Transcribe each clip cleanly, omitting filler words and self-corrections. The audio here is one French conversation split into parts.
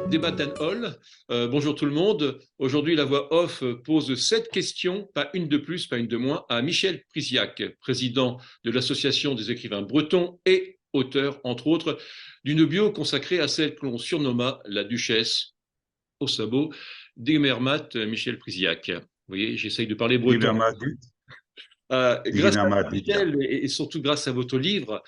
Débat Dan Hall. Bonjour tout le monde. Aujourd'hui, la voix off pose 7 questions, pas une de plus, pas une de moins, à Michel Priziac, président de l'Association des écrivains bretons et auteur, entre autres, d'une bio consacrée à celle que l'on surnomma la duchesse au sabot d'Emermat Michel Priziac. Vous voyez, j'essaye de parler breton. Grâce à Michel et surtout grâce à votre livre,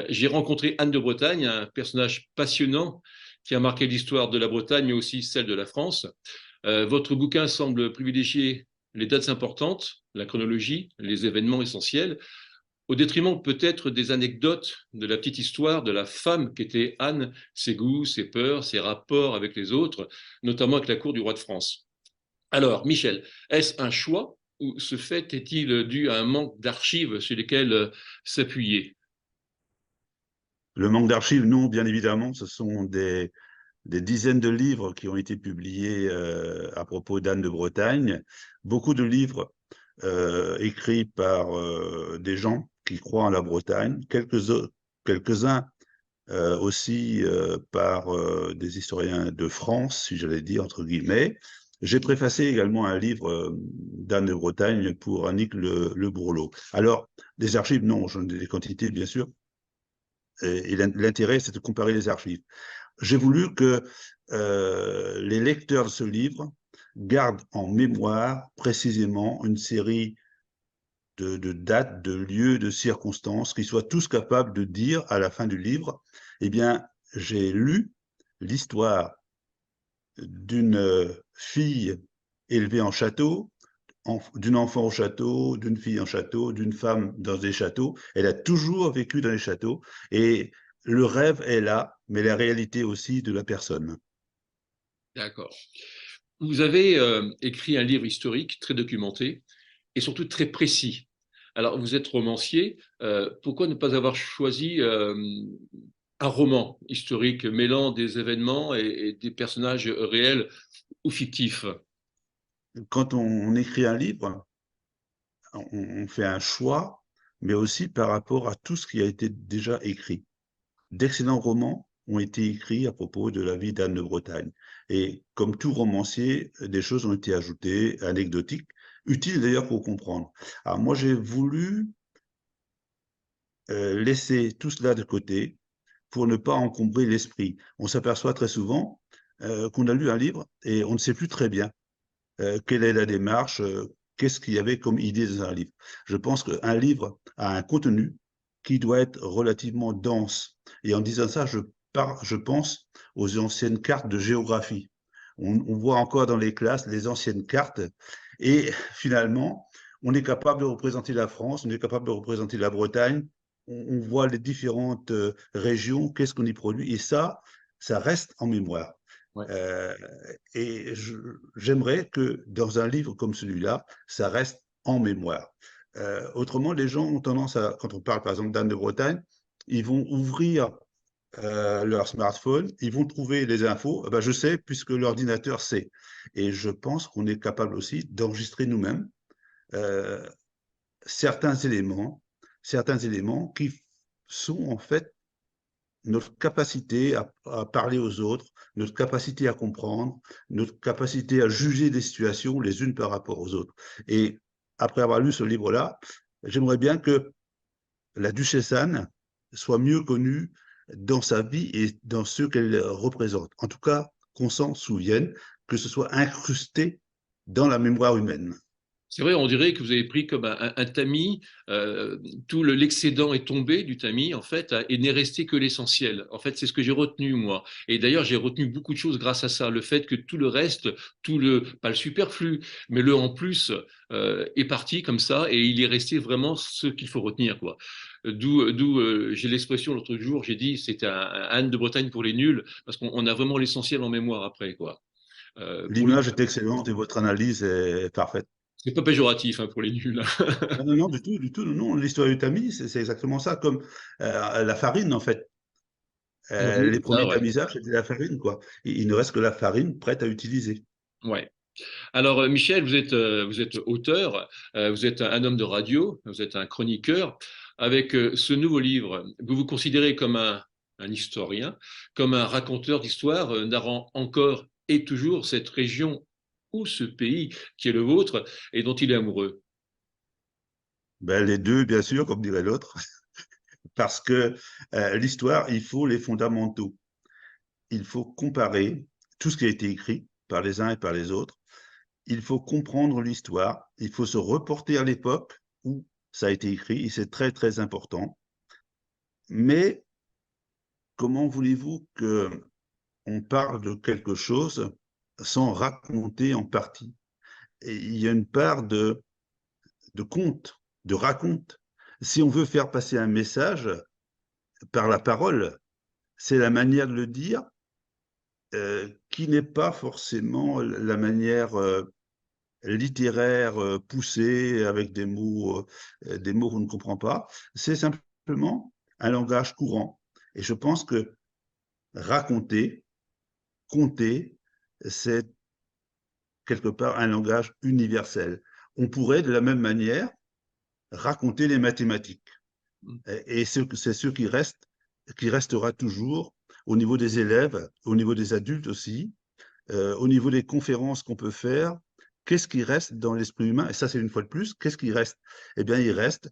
j'ai rencontré Anne de Bretagne, un personnage passionnant qui a marqué l'histoire de la Bretagne, mais aussi celle de la France. Votre bouquin semble privilégier les dates importantes, la chronologie, les événements essentiels, au détriment peut-être des anecdotes de la petite histoire de la femme qu'était Anne, ses goûts, ses peurs, ses rapports avec les autres, notamment avec la cour du roi de France. Alors, Michel, est-ce un choix ou ce fait est-il dû à un manque d'archives sur lesquelles s'appuyer? Le manque d'archives, non, bien évidemment, ce sont des dizaines de livres qui ont été publiés à propos d'Anne de Bretagne, beaucoup de livres écrits par des gens qui croient en la Bretagne, quelques-uns aussi par des historiens de France, si j'allais dire, entre guillemets. J'ai préfacé également un livre d'Anne de Bretagne pour Annick Le Bourlot. Alors, des archives, non, j'en ai des quantités, bien sûr, et l'intérêt, c'est de comparer les archives. J'ai voulu que les lecteurs de ce livre gardent en mémoire précisément une série de dates, de lieux, de circonstances, qu'ils soient tous capables de dire à la fin du livre, eh bien, j'ai lu l'histoire d'une fille élevée en château, d'une enfant au château, d'une fille en château, d'une femme dans des châteaux. Elle a toujours vécu dans les châteaux et le rêve est là, mais la réalité aussi de la personne. D'accord. Vous avez écrit un livre historique très documenté et surtout très précis. Alors, vous êtes romancier. Pourquoi ne pas avoir choisi un roman historique mêlant des événements et des personnages réels ou fictifs? Quand on écrit un livre, on fait un choix, mais aussi par rapport à tout ce qui a été déjà écrit. D'excellents romans ont été écrits à propos de la vie d'Anne de Bretagne. Et comme tout romancier, des choses ont été ajoutées, anecdotiques, utiles d'ailleurs pour comprendre. Alors moi, j'ai voulu laisser tout cela de côté pour ne pas encombrer l'esprit. On s'aperçoit très souvent qu'on a lu un livre et on ne sait plus très bien quelle est la démarche, qu'est-ce qu'il y avait comme idée dans un livre. Je pense qu'un livre a un contenu qui doit être relativement dense. Et en disant ça, je pense aux anciennes cartes de géographie. On voit encore dans les classes les anciennes cartes et finalement, on est capable de représenter la France, on est capable de représenter la Bretagne, on voit les différentes régions, qu'est-ce qu'on y produit, et ça reste en mémoire. Ouais. Euh, et j'aimerais que dans un livre comme celui-là, ça reste en mémoire. Autrement, les gens ont tendance à, quand on parle par exemple d'Anne de Bretagne, ils vont ouvrir leur smartphone, ils vont trouver les infos. Eh ben, je sais puisque l'ordinateur sait. Et je pense qu'on est capable aussi d'enregistrer nous-mêmes euh, certains certains éléments qui sont en fait notre capacité à parler aux autres, notre capacité à comprendre, notre capacité à juger des situations les unes par rapport aux autres. Et après avoir lu ce livre-là, j'aimerais bien que la duchesse Anne soit mieux connue dans sa vie et dans ce qu'elle représente. En tout cas, qu'on s'en souvienne, que ce soit incrusté dans la mémoire humaine. C'est vrai, on dirait que vous avez pris comme un tamis, tout l'excédent est tombé du tamis, en fait, et n'est resté que l'essentiel. En fait, c'est ce que j'ai retenu, moi. Et d'ailleurs, j'ai retenu beaucoup de choses grâce à ça. Le fait que tout le reste, pas le superflu, mais le en plus, est parti comme ça, et il est resté vraiment ce qu'il faut retenir, quoi. D'où j'ai l'expression l'autre jour, j'ai dit, c'était un Anne de Bretagne pour les nuls, parce qu'on a vraiment l'essentiel en mémoire après, quoi. Pour L'image est excellente et votre analyse est parfaite. c'est pas péjoratif hein, pour les nuls. Non, non, non, du tout, du tout. Non, non. L'histoire du tamis, c'est exactement ça, comme la farine, en fait. Oui, Les c'est ça, premiers ouais. tamisages, c'était la farine, quoi. Il ne reste que la farine prête à utiliser. Ouais. Alors, Michel, vous êtes auteur, vous êtes un homme de radio, vous êtes un chroniqueur. Avec ce nouveau livre, vous vous considérez comme un historien, comme un raconteur d'histoire narrant encore et toujours cette région ou ce pays qui est le vôtre et dont il est amoureux? Ben, les deux, bien sûr, comme dirait l'autre, parce que l'histoire, il faut les fondamentaux. Il faut comparer tout ce qui a été écrit par les uns et par les autres. Il faut comprendre l'histoire. Il faut se reporter à l'époque où ça a été écrit, et c'est très, très important. Mais comment voulez-vous qu'on parle de quelque chose sans raconter en partie? Et il y a une part de conte, de raconte. Si on veut faire passer un message par la parole, c'est la manière de le dire qui n'est pas forcément la manière littéraire poussée avec des mots qu'on ne comprend pas. C'est simplement un langage courant. Et je pense que raconter, conter, c'est quelque part un langage universel. On pourrait de la même manière raconter les mathématiques. Et c'est ce qui restera toujours au niveau des élèves, au niveau des adultes aussi, au niveau des conférences qu'on peut faire. Qu'est-ce qui reste dans l'esprit humain? Et ça, c'est une fois de plus, qu'est-ce qui reste? Eh bien, il reste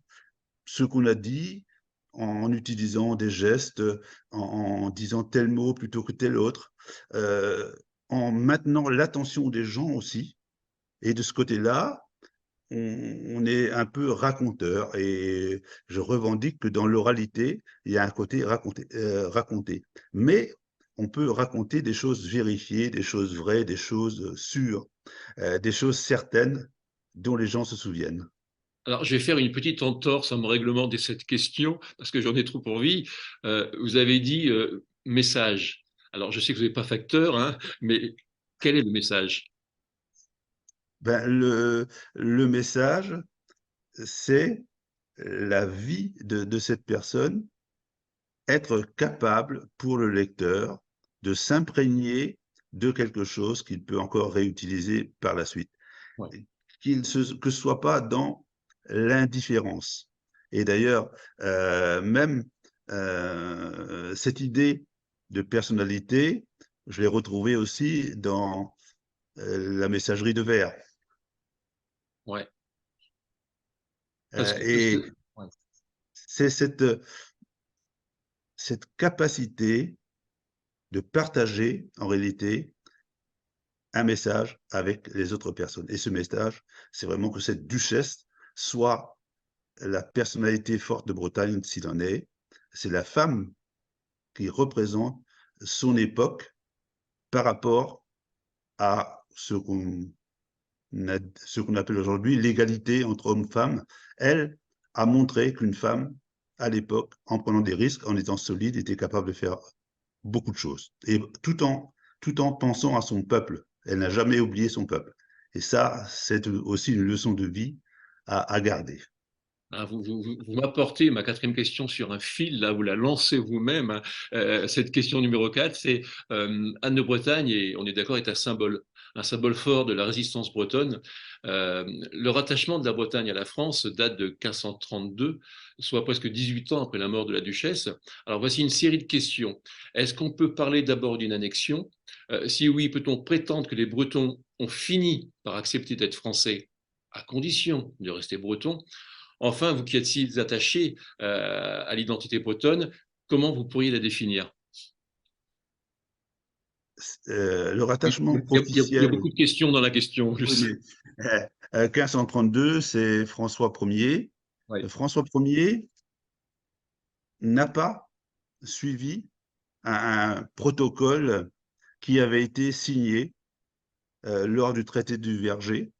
ce qu'on a dit en utilisant des gestes, en disant tel mot plutôt que tel autre, euh, en maintenant l'attention des gens aussi. Et de ce côté-là, on est un peu raconteur et je revendique que dans l'oralité, il y a un côté raconté. Mais on peut raconter des choses vérifiées, des choses vraies, des choses sûres, des choses certaines dont les gens se souviennent. Alors, je vais faire une petite entorse à mon règlement de cette question, parce que j'en ai trop envie. Vous avez dit message. Alors, je sais que vous n'êtes pas facteur, hein, mais quel est le message? Ben, le message, c'est la vie de cette personne, être capable pour le lecteur de s'imprégner de quelque chose qu'il peut encore réutiliser par la suite. Ouais. Que ce soit pas dans l'indifférence. Et d'ailleurs, même cette idée de personnalité, je l'ai retrouvée aussi dans la messagerie de verre. Ouais. Et Ouais. c'est cette capacité de partager en réalité un message avec les autres personnes. Et ce message, c'est vraiment que cette duchesse soit la personnalité forte de Bretagne s'il en est. C'est la femme qui représente son époque par rapport à ce qu'on appelle aujourd'hui l'égalité entre hommes et femmes. Elle a montré qu'une femme, à l'époque, en prenant des risques, en étant solide, était capable de faire beaucoup de choses. Et tout en pensant à son peuple. Elle n'a jamais oublié son peuple. Et ça, c'est aussi une leçon de vie à garder. Ah, vous m'apportez ma quatrième question sur un fil, là, vous la lancez vous-même, hein. Cette question numéro 4, c'est Anne de Bretagne, et on est d'accord, est un symbole fort de la résistance bretonne. Le rattachement de la Bretagne à la France date de 1532, soit presque 18 ans après la mort de la duchesse. Alors voici une série de questions. Est-ce qu'on peut parler d'abord d'une annexion? Si oui, peut-on prétendre que les Bretons ont fini par accepter d'être français à condition de rester bretons? Enfin, vous qui êtes si attaché à l'identité bretonne, comment vous pourriez la définir? Le Oui, rattachement il y a officiel, beaucoup de questions dans la question, je oui, sais. mais 1532, c'est François Ier. Oui, François Ier n'a pas suivi un protocole qui avait été signé lors du traité du Verger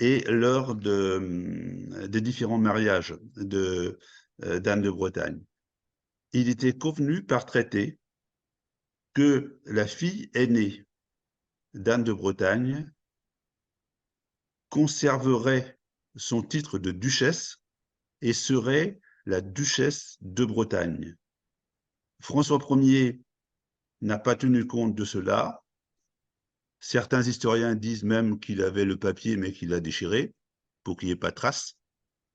et lors des différents mariages d'Anne de Bretagne. Il était convenu par traité que la fille aînée d'Anne de Bretagne conserverait son titre de duchesse et serait la duchesse de Bretagne. François Ier n'a pas tenu compte de cela. Certains historiens disent même qu'il avait le papier, mais qu'il l'a déchiré pour qu'il n'y ait pas de traces.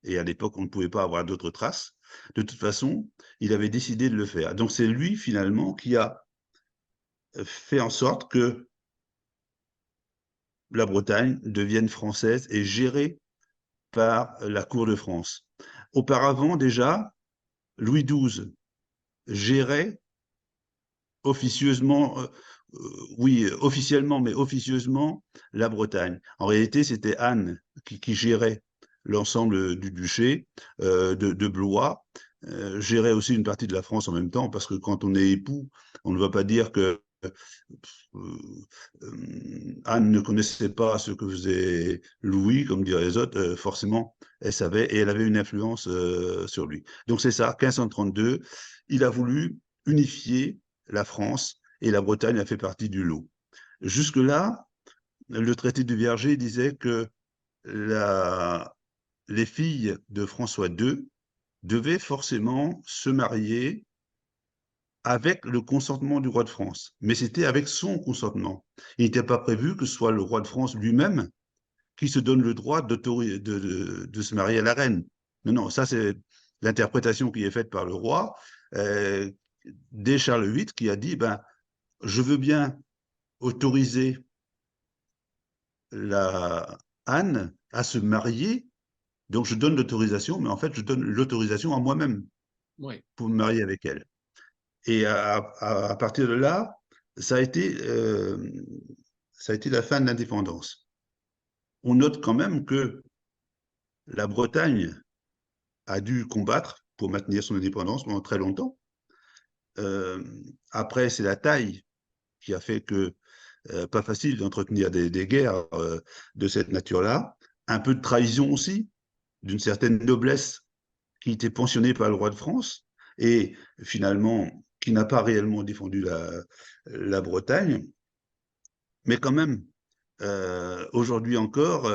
Et à l'époque, on ne pouvait pas avoir d'autres traces. De toute façon, il avait décidé de le faire. Donc c'est lui, finalement, qui a fait en sorte que la Bretagne devienne française et gérée par la cour de France. Auparavant, déjà, Louis XII gérait officieusement, oui, officiellement, mais officieusement, la Bretagne. En réalité, c'était Anne qui gérait l'ensemble du duché de Blois, gérait aussi une partie de la France en même temps, parce que quand on est époux, on ne va pas dire que Anne ne connaissait pas ce que faisait Louis, comme diraient les autres, forcément, elle savait et elle avait une influence sur lui. Donc c'est ça, 1532, il a voulu unifier la France et la Bretagne a fait partie du lot. Jusque-là, le traité du Verger disait que les filles de François II devaient forcément se marier avec le consentement du roi de France. Mais c'était avec son consentement. Il n'était pas prévu que ce soit le roi de France lui-même qui se donne le droit de se marier à la reine. Non, non, ça c'est l'interprétation qui est faite par le roi, euh, dès Charles VIII, qui a dit, ben, je veux bien autoriser la Anne à se marier, donc je donne l'autorisation, mais en fait je donne l'autorisation à moi-même Ouais. pour me marier avec elle. Et à partir de là, ça a été, ça a été la fin de l'indépendance. On note quand même que la Bretagne a dû combattre pour maintenir son indépendance pendant très longtemps. Euh, Après, c'est la taille qui a fait que pas facile d'entretenir des guerres de cette nature-là. Un peu de trahison aussi, d'une certaine noblesse qui était pensionnée par le roi de France et finalement qui n'a pas réellement défendu la Bretagne. Mais quand même, aujourd'hui encore,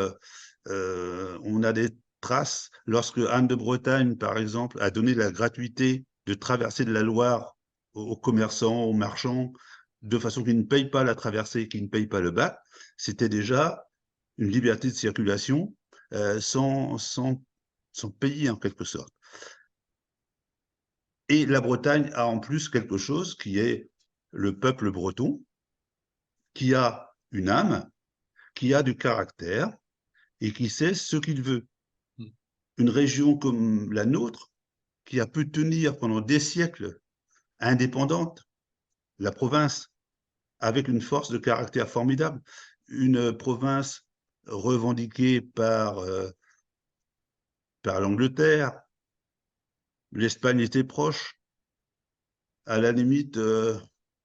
on a des traces. Lorsque Anne de Bretagne, par exemple, a donné la gratuité de traverser de la Loire aux commerçants, aux marchands, de façon qu'ils ne payent pas la traversée, qu'ils ne payent pas le bac, c'était déjà une liberté de circulation sans payer en quelque sorte. Et la Bretagne a en plus quelque chose qui est le peuple breton, qui a une âme, qui a du caractère et qui sait ce qu'il veut. Mm. Une région comme la nôtre, qui a pu tenir pendant des siècles indépendante, la province, avec une force de caractère formidable, une province revendiquée par l'Angleterre, l'Espagne était proche, à la limite,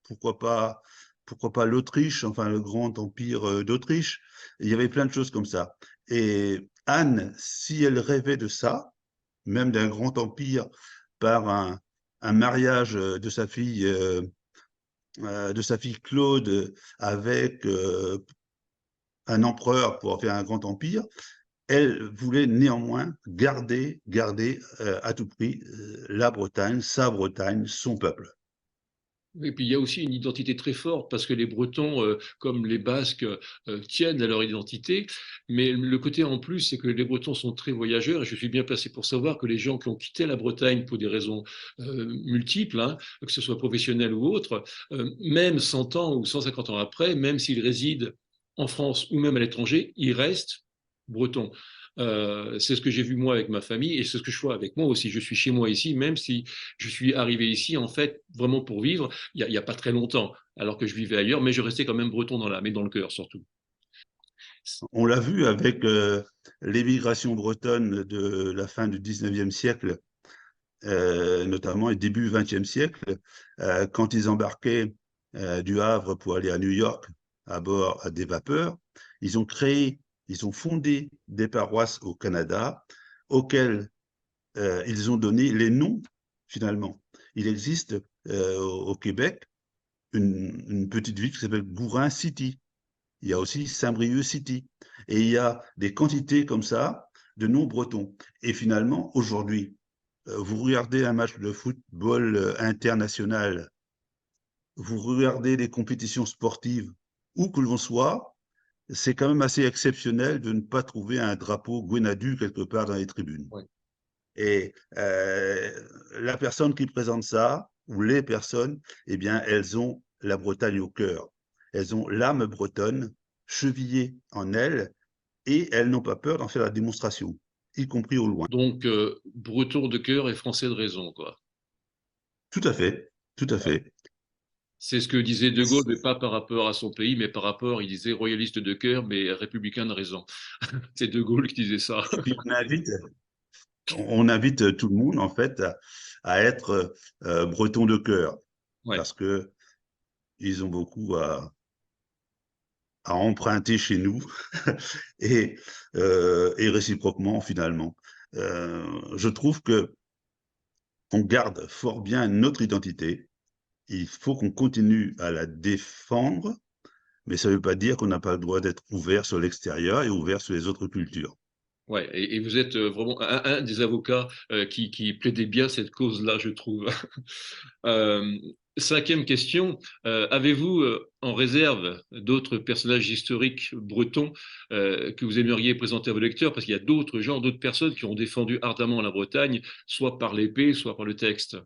pourquoi pas l'Autriche, enfin le grand empire d'Autriche. Il y avait plein de choses comme ça. Et Anne, si elle rêvait de ça, même d'un grand empire par un mariage de sa fille Claude avec un empereur pour faire un grand empire, elle voulait néanmoins garder à tout prix la Bretagne, sa Bretagne, son peuple. Et puis il y a aussi une identité très forte parce que les Bretons, comme les Basques, tiennent à leur identité. Mais le côté en plus, c'est que les Bretons sont très voyageurs et je suis bien placé pour savoir que les gens qui ont quitté la Bretagne pour des raisons multiples, hein, que ce soit professionnelles ou autres, même 100 ans ou 150 ans après, même s'ils résident en France ou même à l'étranger, ils restent bretons. C'est ce que j'ai vu moi avec ma famille et c'est ce que je vois avec moi aussi. Je suis chez moi ici, même si je suis arrivé ici en fait vraiment pour vivre il y a pas très longtemps, alors que je vivais ailleurs, mais je restais quand même breton dans l'âme et dans le cœur surtout. On l'a vu avec l'émigration bretonne de la fin du 19e siècle, notamment et début 20e siècle, quand ils embarquaient du Havre pour aller à New York à bord des vapeurs, ils ont fondé des paroisses au Canada auxquelles ils ont donné les noms finalement. Il existe au Québec une petite ville qui s'appelle Gourin City. Il y a aussi Saint-Brieuc City. Et il y a des quantités comme ça de noms bretons. Et finalement, aujourd'hui, vous regardez un match de football international, vous regardez des compétitions sportives, où que l'on soit, c'est quand même assez exceptionnel de ne pas trouver un drapeau Gwenadu quelque part dans les tribunes. Ouais. Et la personne qui présente ça, ou les personnes, eh bien, elles ont la Bretagne au cœur. Elles ont l'âme bretonne chevillée en elles et elles n'ont pas peur d'en faire la démonstration, y compris au loin. Donc, breton de cœur et français de raison, quoi. Tout à fait, tout à fait. C'est ce que disait De Gaulle, mais pas par rapport à son pays, mais par rapport, il disait royaliste de cœur, mais républicain de raison. C'est De Gaulle qui disait ça. Et puis on invite tout le monde en fait à être breton de cœur, Ouais. parce que ils ont beaucoup à emprunter chez nous et, et réciproquement finalement. Je trouve que on garde fort bien notre identité. Il faut qu'on continue à la défendre, mais ça ne veut pas dire qu'on n'a pas le droit d'être ouvert sur l'extérieur et ouvert sur les autres cultures. Ouais, et vous êtes vraiment un des avocats qui plaidait bien cette cause-là, je trouve. Euh, Cinquième question, avez-vous en réserve d'autres personnages historiques bretons que vous aimeriez présenter à vos lecteurs? Parce qu'il y a d'autres gens, d'autres personnes qui ont défendu ardemment la Bretagne, soit par l'épée, soit par le texte.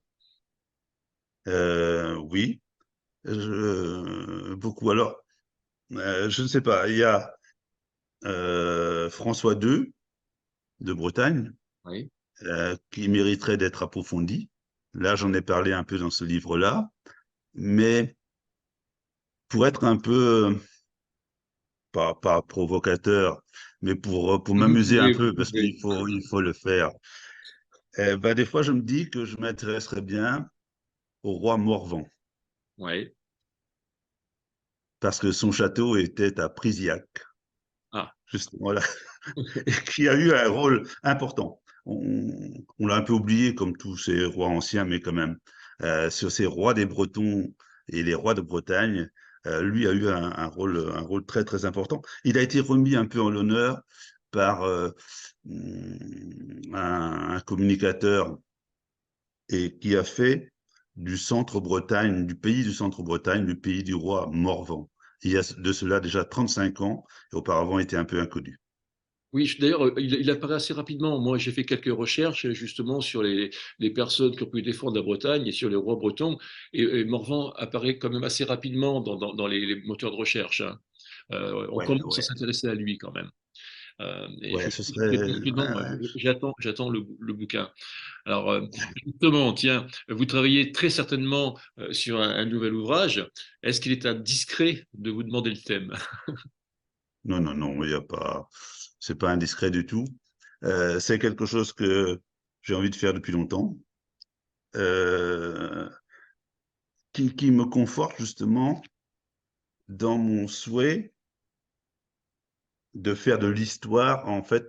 Oui, beaucoup. Alors, je ne sais pas, il y a François II de Bretagne Oui. qui mériterait d'être approfondi. Là, j'en ai parlé un peu dans ce livre-là, mais pour être un peu, pas provocateur, mais pour Vous m'amuser un pouvez, vous peu, parce pouvez. il faut le faire. Ben, des fois, je me dis que je m'intéresserais bien au roi Morvan, Oui. parce que son château était à Priziac, Ah, justement là, et qui a eu un rôle important. On l'a un peu oublié, comme tous ces rois anciens, mais quand même, sur ces rois des Bretons et les rois de Bretagne, lui a eu un rôle très, très important. Il a été remis un peu en l'honneur par un communicateur et qui a fait du centre-Bretagne, du pays du centre-Bretagne, le pays du roi Morvan. Il y a de cela déjà 35 ans, et auparavant était un peu inconnu. oui, d'ailleurs, il apparaît assez rapidement. Moi, j'ai fait quelques recherches justement sur les personnes qui ont pu défendre la Bretagne et sur les rois bretons. Et Morvan apparaît quand même assez rapidement dans les moteurs de recherche, hein. On Ouais, commence à ouais, s'intéresser à lui quand même. Et ouais, ce je vais serait. tranquillement, j'attends le bouquin. Alors, justement, tiens, vous travaillez très certainement sur un nouvel ouvrage. Est-ce qu'il est indiscret de vous demander le thème? Non, non, non, il y a pas. C'est pas indiscret du tout. C'est quelque chose que j'ai envie de faire depuis longtemps, euh, qui me conforte justement dans mon souhait de faire de l'histoire en fait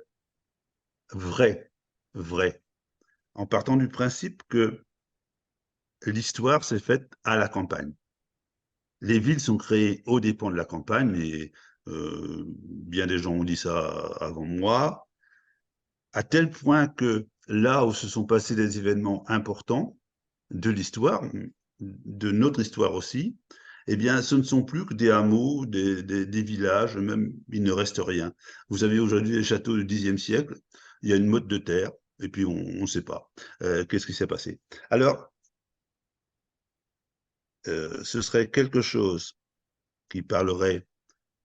vraie, vraie, en partant du principe que l'histoire s'est faite à la campagne. Les villes sont créées aux dépens de la campagne, et bien des gens ont dit ça avant moi, à tel point que là où se sont passés des événements importants de l'histoire, de notre histoire aussi, eh bien, ce ne sont plus que des hameaux, des villages, même il ne reste rien. Vous avez aujourd'hui les châteaux du Xe siècle, il y a une motte de terre, et puis on ne sait pas qu'est-ce qui s'est passé. Alors, ce serait quelque chose qui parlerait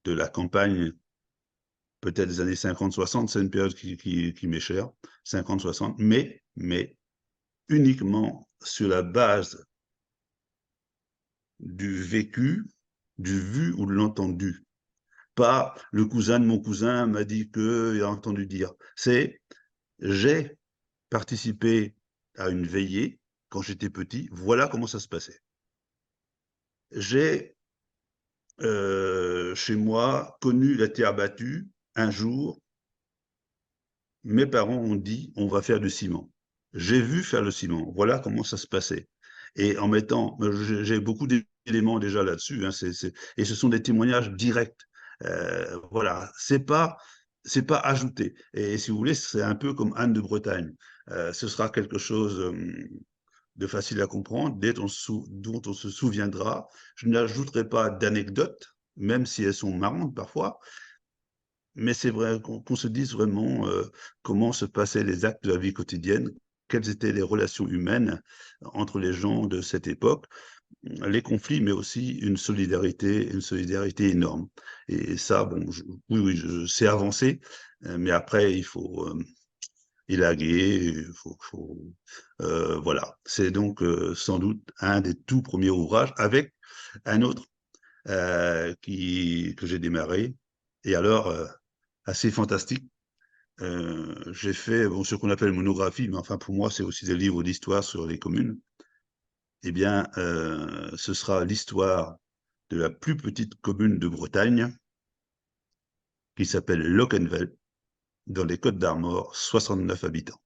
de la campagne, peut-être des années 50-60, c'est une période qui m'est chère, 50-60, mais uniquement sur la base du vécu, du vu ou de l'entendu. Pas le cousin de mon cousin m'a dit que, il a entendu dire. C'est j'ai participé à une veillée quand j'étais petit, voilà comment ça se passait. J'ai chez moi connu la terre battue un jour. Mes parents ont dit on va faire du ciment. J'ai vu faire le ciment. Voilà comment ça se passait. Et en mettant, j'ai beaucoup d'éléments déjà là-dessus, hein, et ce sont des témoignages directs. Voilà, c'est pas ajouté. Et si vous voulez, c'est un peu comme Anne de Bretagne. Ce sera quelque chose de facile à comprendre, dont on se souviendra. Je n'ajouterai pas d'anecdotes, même si elles sont marrantes parfois, mais c'est vrai qu'on se dise vraiment comment se passaient les actes de la vie quotidienne quelles étaient les relations humaines entre les gens de cette époque, les conflits, mais aussi une solidarité énorme. Et ça, bon, oui, oui, je sais avancer, mais après, il faut élaguer, voilà. C'est donc sans doute un des tout premiers ouvrages, avec un autre que j'ai démarré, et alors assez fantastique. J'ai fait bon, ce qu'on appelle monographie, mais enfin pour moi c'est aussi des livres d'histoire sur les communes. Eh bien, ce sera l'histoire de la plus petite commune de Bretagne, qui s'appelle Locquenvel, dans les Côtes-d'Armor, 69 habitants.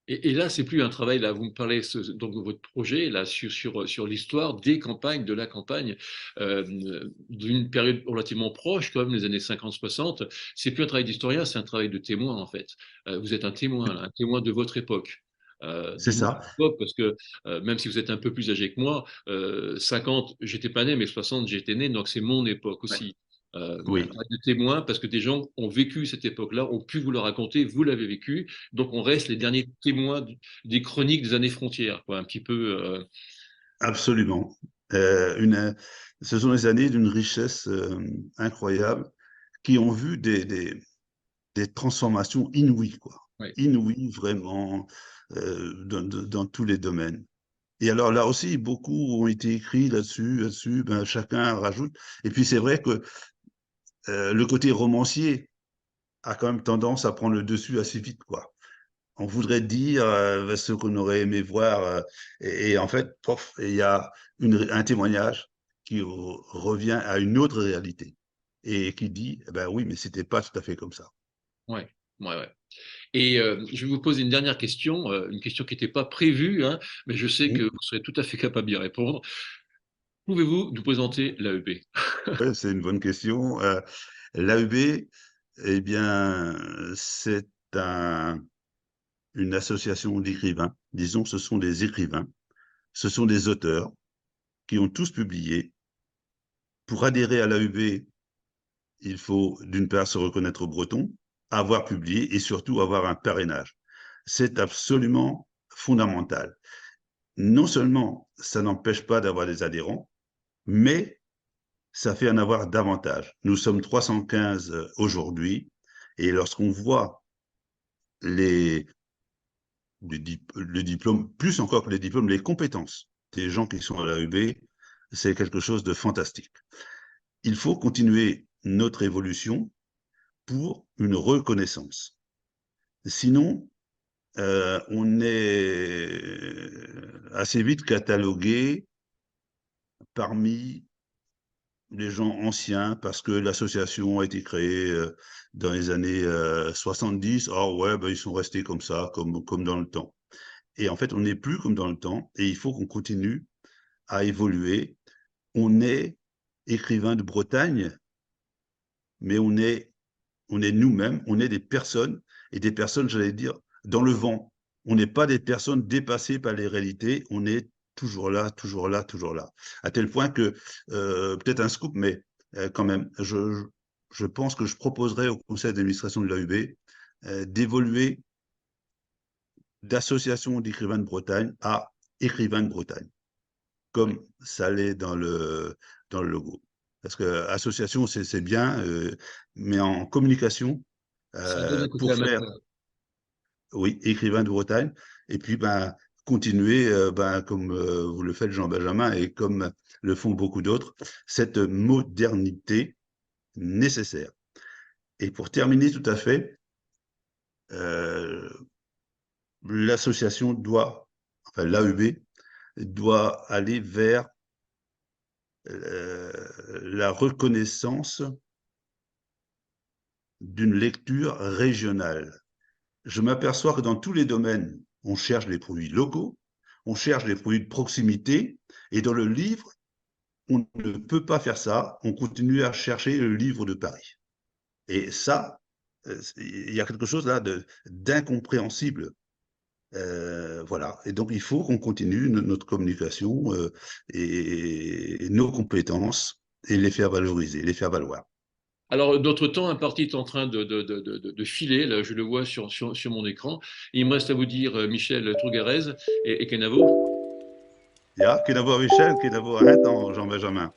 Et là, c'est plus un travail, là, vous me parlez donc de votre projet, là, sur l'histoire des campagnes, de la campagne, d'une période relativement proche, quand même, les années 50-60. C'est plus un travail d'historien, c'est un travail de témoin, en fait. Vous êtes un témoin, là, un témoin de votre époque. C'est De notre ça. époque, parce que même si vous êtes un peu plus âgé que moi, 50, j'étais pas né, mais 60, j'étais né, donc c'est mon époque Ouais. aussi. Un Oui, travail de témoin, parce que des gens ont vécu cette époque-là, ont pu vous le raconter, vous l'avez vécu, donc on reste les derniers témoins des chroniques des années frontières, quoi, un petit peu. absolument. Euh, une, euh, Ce sont des années d'une richesse incroyable, qui ont vu des transformations inouïes, quoi. Ouais. Inouïes, vraiment, dans tous les domaines. Et alors là aussi, beaucoup ont été écrits là-dessus, ben, chacun rajoute. Et puis c'est vrai que le côté romancier a quand même tendance à prendre le dessus assez vite, quoi. On voudrait dire ce qu'on aurait aimé voir, et en fait, pof, il y a un témoignage qui revient à une autre réalité et qui dit, eh ben oui, mais c'était pas tout à fait comme ça. Ouais, ouais, ouais. Et je vais vous poser une question qui n'était pas prévue, hein, mais je sais que Mmh. vous serez tout à fait capable d'y répondre. Pouvez-vous nous présenter l'AEB? Ouais, c'est une bonne question. L'AEB, eh bien, c'est une association d'écrivains. Disons, ce sont des écrivains, ce sont des auteurs qui ont tous publié. Pour adhérer à l'AEB, il faut d'une part se reconnaître breton, avoir publié et surtout avoir un parrainage. C'est absolument fondamental. Non seulement ça n'empêche pas d'avoir des adhérents, mais ça fait en avoir davantage. Nous sommes 315 aujourd'hui, et lorsqu'on voit les, le diplôme, plus encore que les diplômes, les compétences des gens qui sont à l'AEB, c'est quelque chose de fantastique. Il faut continuer notre évolution pour une reconnaissance. Sinon, on est assez vite catalogué parmi les gens anciens parce que l'association a été créée dans les années 70. Oh ouais, ben, ils sont restés comme ça, comme dans le temps. Et en fait, on n'est plus comme dans le temps et il faut qu'on continue à évoluer. On est écrivain de Bretagne, mais on est nous-mêmes, on est des personnes, et des personnes, j'allais dire, dans le vent. On n'est pas des personnes dépassées par les réalités, on est toujours là, toujours là, toujours là. À tel point que, peut-être un scoop, mais quand même, je pense que je proposerai au conseil d'administration de l'AUB d'évoluer d'association d'écrivains de Bretagne à écrivains de Bretagne, Ouais. comme ça l'est dans le logo. Parce que association, c'est bien, mais en communication, Ça donne un côté pour faire, amateur. oui, écrivain de Bretagne, et puis ben, continuer, ben, comme vous le faites, Jean Benjamin, et comme le font beaucoup d'autres, cette modernité nécessaire. Et pour terminer tout à fait, euh, l'association doit, enfin l'AEB, doit aller vers la reconnaissance d'une lecture régionale. Je m'aperçois que dans tous les domaines, on cherche les produits locaux, on cherche les produits de proximité, et dans le livre, on ne peut pas faire ça, on continue à chercher le livre de Paris. Et ça, il y a quelque chose là d'incompréhensible. Voilà. Et donc, il faut qu'on continue notre communication et nos compétences et les faire valoriser, les faire valoir. Alors, notre temps imparti est en train de filer, là, je le vois sur mon écran. Il me reste à vous dire, Michel Trougarez et Kenavo. Ja, Kenavo Michel, Kenavo Arrête, Jean-Benjamin.